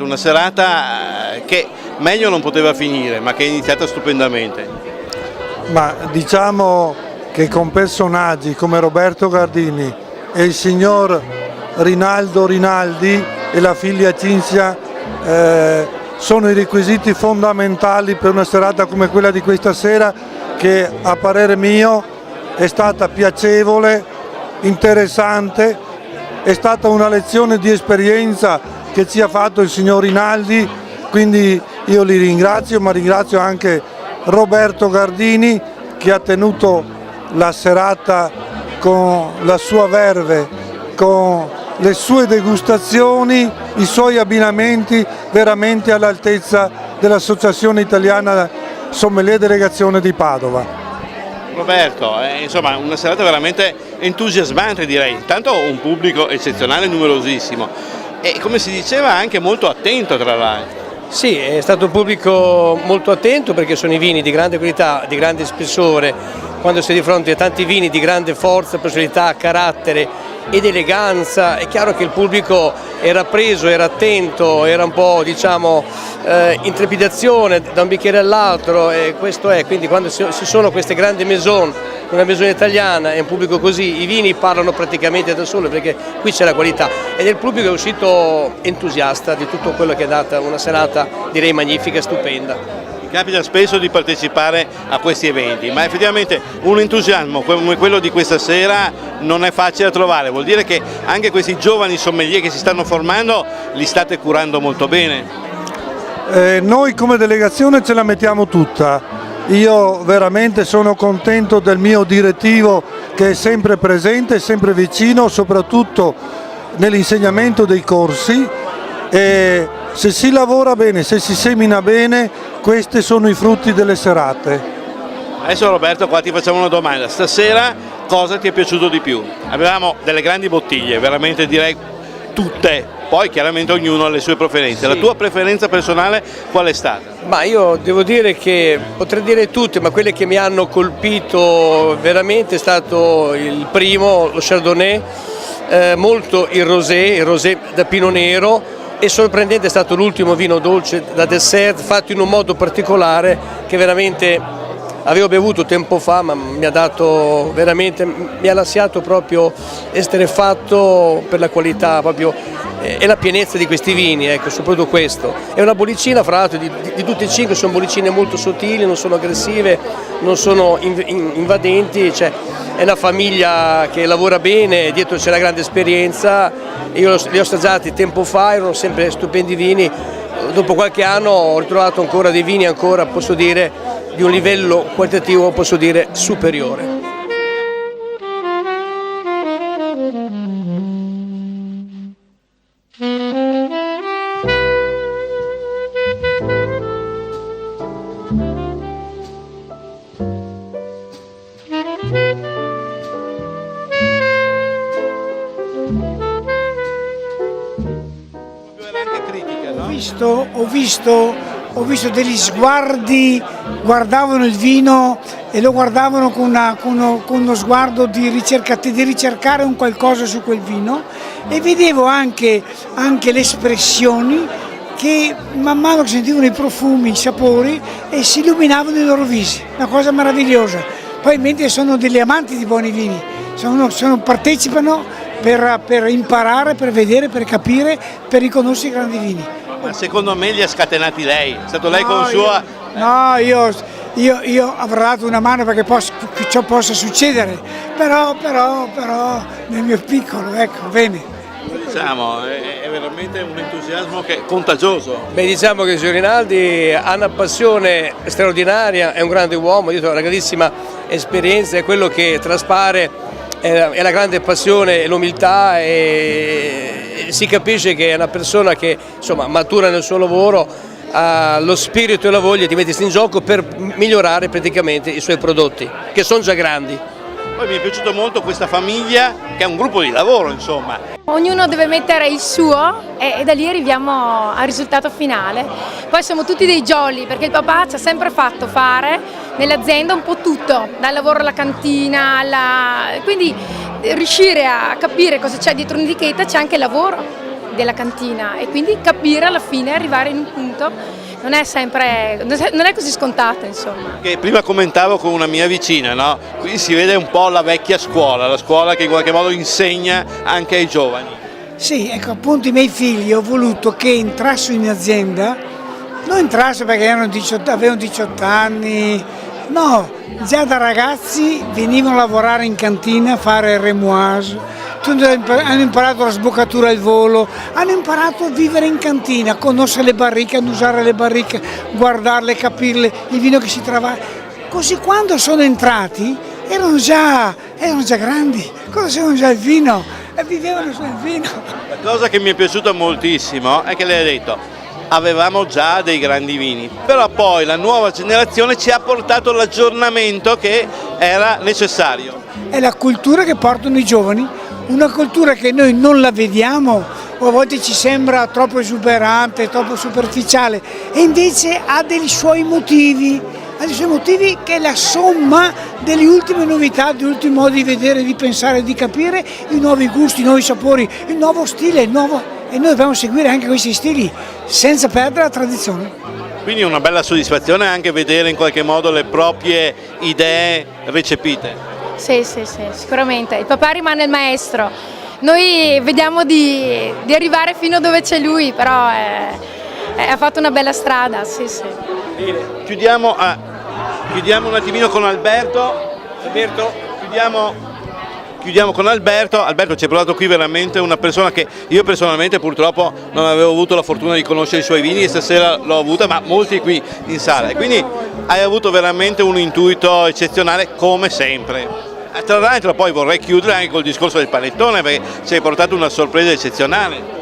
una serata che meglio non poteva finire, ma che è iniziata stupendamente. Ma diciamo che con personaggi come Roberto Gardini e il signor Rinaldo Rinaldi e la figlia Cinzia sono i requisiti fondamentali per una serata come quella di questa sera, che a parere mio è stata piacevole, interessante, è stata una lezione di esperienza che ci ha fatto il signor Rinaldi, quindi io li ringrazio, ma ringrazio anche Roberto Gardini che ha tenuto la serata con la sua verve, con le sue degustazioni, i suoi abbinamenti veramente all'altezza dell'Associazione Italiana Sommelier Delegazione di Padova. Roberto, insomma una serata veramente entusiasmante direi, intanto un pubblico eccezionale, numerosissimo e come si diceva anche molto attento tra l'altro. Sì, è stato un pubblico molto attento perché sono i vini di grande qualità, di grande spessore, quando si è di fronte a tanti vini di grande forza, personalità, carattere ed eleganza, è chiaro che il pubblico era preso, era attento, era un po' diciamo in trepidazione da un bicchiere all'altro e questo è, quindi quando ci sono queste grandi maison, una maison italiana e un pubblico così, i vini parlano praticamente da solo perché qui c'è la qualità ed il pubblico è uscito entusiasta di tutto quello che è data una serata direi magnifica, stupenda. Mi capita spesso di partecipare a questi eventi, ma effettivamente un entusiasmo come quello di questa sera non è facile da trovare, vuol dire che anche questi giovani sommelier che si stanno formando li state curando molto bene. Noi come delegazione ce la mettiamo tutta, io veramente sono contento del mio direttivo che è sempre presente, sempre vicino, soprattutto nell'insegnamento dei corsi e se si lavora bene, se si semina bene, questi sono i frutti delle serate. Adesso Roberto qua ti facciamo una domanda, stasera cosa ti è piaciuto di più? Avevamo delle grandi bottiglie, veramente direi tutte, poi chiaramente ognuno ha le sue preferenze, Sì. La tua preferenza personale qual è stata? Ma io devo dire che, potrei dire tutte, ma quelle che mi hanno colpito veramente è stato il primo, lo Chardonnay, molto il rosé da Pino Nero e sorprendente è stato l'ultimo vino dolce da dessert fatto in un modo particolare che veramente avevo bevuto tempo fa ma mi ha dato veramente, mi ha lasciato proprio esterefatto per la qualità proprio e la pienezza di questi vini, ecco, soprattutto questo. È una bollicina, fra l'altro, di tutte e cinque sono bollicine molto sottili, non sono aggressive, non sono invadenti, cioè è una famiglia che lavora bene, dietro c'è la grande esperienza, io li ho assaggiati tempo fa, erano sempre stupendi vini, dopo qualche anno ho ritrovato ancora dei vini ancora, posso dire, di un livello qualitativo, posso dire, superiore. Ho visto degli sguardi, guardavano il vino e lo guardavano con uno sguardo di ricercare un qualcosa su quel vino e vedevo anche le espressioni che man mano che sentivano i profumi, i sapori e si illuminavano i loro visi, una cosa meravigliosa. Poi mentre sono degli amanti di buoni vini, partecipano per imparare, per vedere, per capire, per riconoscere i grandi vini. Ma secondo me li ha scatenati lei, è stato lei con sua... Io avrei dato una mano perché ciò possa succedere, però nel mio piccolo, ecco, bene. Diciamo, è veramente un entusiasmo che è contagioso. Beh, diciamo che il signor Rinaldi ha una passione straordinaria, è un grande uomo, ha una grandissima esperienza, è quello che traspare, è la grande passione e l'umiltà e si capisce che è una persona che insomma matura nel suo lavoro, ha lo spirito e la voglia di mettersi in gioco per migliorare praticamente i suoi prodotti, che sono già grandi. Poi mi è piaciuto molto questa famiglia che è un gruppo di lavoro, insomma. Ognuno deve mettere il suo e da lì arriviamo al risultato finale. Poi siamo tutti dei jolly perché il papà ci ha sempre fatto fare nell'azienda un po' tutto, dal lavoro alla cantina, quindi riuscire a capire cosa c'è dietro un'etichetta c'è anche il lavoro. della cantina e quindi capire alla fine, arrivare in un punto non è così scontato, insomma. Che prima commentavo con una mia vicina, no? Qui si vede un po' la vecchia scuola, la scuola che in qualche modo insegna anche ai giovani. Sì, ecco, appunto i miei figli ho voluto che entrassero in azienda, non entrassero perché avevano 18 anni, no, già da ragazzi venivano a lavorare in cantina, a fare il remoise, hanno imparato la sboccatura al volo, hanno imparato a vivere in cantina, a conoscere le barriche, ad usare le barriche, guardarle, capirle, il vino che si trova. Così quando sono entrati erano già grandi, conoscevano già il vino e vivevano sul vino. La cosa che mi è piaciuta moltissimo è che lei ha detto avevamo già dei grandi vini, però poi la nuova generazione ci ha portato l'aggiornamento che era necessario. È la cultura che portano i giovani, una cultura che noi non la vediamo o a volte ci sembra troppo esuberante, troppo superficiale e invece ha dei suoi motivi, che è la somma delle ultime novità, degli ultimi modi di vedere, di pensare, di capire i nuovi gusti, i nuovi sapori, il nuovo stile, e noi dobbiamo seguire anche questi stili senza perdere la tradizione. Quindi è una bella soddisfazione anche vedere in qualche modo le proprie idee recepite. Sì, sicuramente. Il papà rimane il maestro. Noi vediamo di arrivare fino a dove c'è lui, però ha fatto una bella strada, sì. Bene, chiudiamo un attimino con Alberto. Chiudiamo con Alberto. Alberto, ci hai provato qui veramente una persona che io personalmente purtroppo non avevo avuto la fortuna di conoscere i suoi vini e stasera l'ho avuta, ma molti qui in sala. E quindi hai avuto veramente un intuito eccezionale come sempre. Tra l'altro poi vorrei chiudere anche col discorso del panettone perché ci hai portato una sorpresa eccezionale.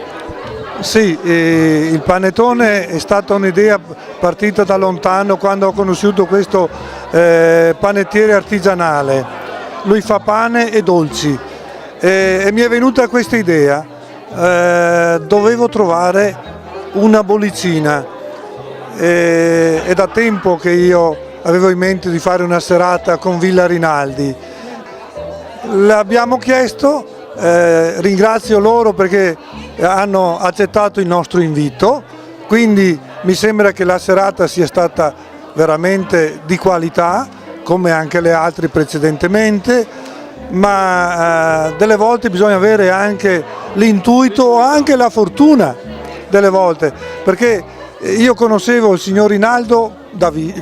Sì, il panettone è stata un'idea partita da lontano quando ho conosciuto questo panettiere artigianale. Lui fa pane e dolci e mi è venuta questa idea, dovevo trovare una bollicina è da tempo che io avevo in mente di fare una serata con Villa Rinaldi. L'abbiamo chiesto, ringrazio loro perché hanno accettato il nostro invito, quindi mi sembra che la serata sia stata veramente di qualità, come anche le altre precedentemente, ma delle volte bisogna avere anche l'intuito o anche la fortuna delle volte, perché io conoscevo il signor Rinaldo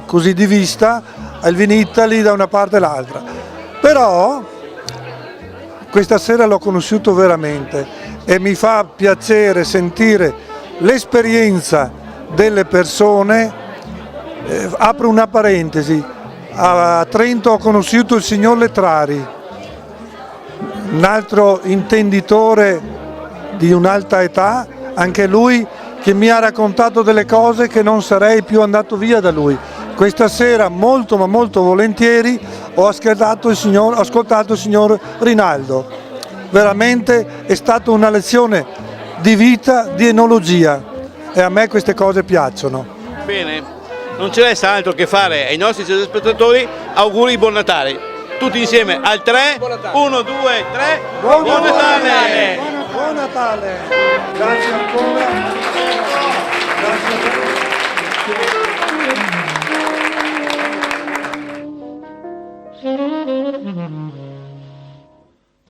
così di vista, al Vinitaly da una parte e l'altra, però questa sera l'ho conosciuto veramente e mi fa piacere sentire l'esperienza delle persone. Apro una parentesi, a Trento ho conosciuto il signor Letrari, un altro intenditore di un'alta età, anche lui che mi ha raccontato delle cose che non sarei più andato via da lui. Questa sera molto ma molto volentieri ho ascoltato il signor Rinaldo, veramente è stata una lezione di vita, di enologia e a me queste cose piacciono. Bene, non ci resta altro che fare ai nostri telespettatori auguri di buon Natale. Tutti insieme al 3, 1, 2, 3, buon Natale! Buon Natale! Grazie ancora. Grazie a te.